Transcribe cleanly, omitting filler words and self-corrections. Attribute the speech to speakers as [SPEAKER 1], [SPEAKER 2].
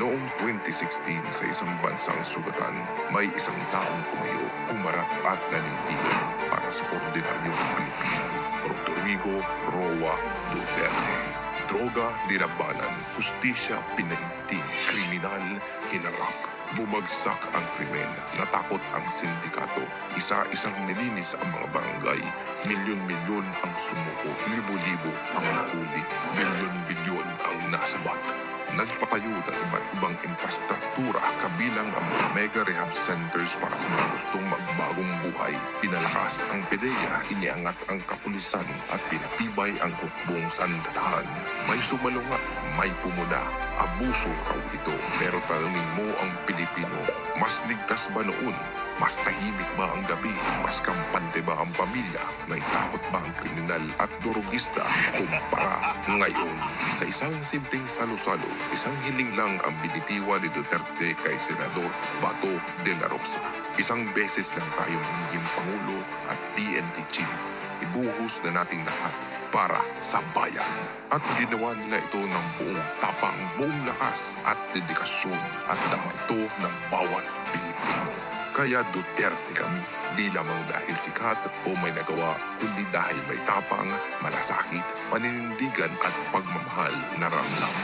[SPEAKER 1] Noong 2016 sa isang bansang sugatan, may isang taong tumayo, umarap at nanindigan para sa ordinaryong Pilipino, Rodrigo Roa Duterte. Droga, dinabanan, hustisya, pinahinting, kriminal, hinarap. Bumagsak ang krimen, natakot ang sindikato, isa-isang nilinis ang mga barangay, milyon-milyon ang sumuko, libo-libo ang nahuli, bilyon-bilyon ang nasabat. Nagpatayo ng iba't ibang infrastruktura kabilang ang mga mega rehab centers para sa mga gustong magbagong buhay. Pinalakas ang PDEA, iniangat ang kapulisan at pinatibay ang hukbong sandahan. May sumalungat, may pumuna, abuso raw ito. Pero tanungin mo ang Pilipino, mas ligtas ba noon? Mas tahimik ba ang gabi? Mas kampante ba ang pamilya? May takot ba ang kriminal at durugista kumpara ngayon? Sa isang simpleng salo-salo, isang hiling lang ang binitiwan ni Duterte kay Senador Bato de la Rosa. Isang beses lang tayong magiging Pangulo at PNP Chief. Ibuhos na natin lahat para sa bayan. At ginawa nila ito ng buong tapang, buong lakas at dedikasyon at dama ito ng bawat Pilipino. Kaya Duterte kami, di lamang dahil sikat o may nagawa, kundi dahil may tapang, malasakit, paninindigan at pagmamahal na ramdam.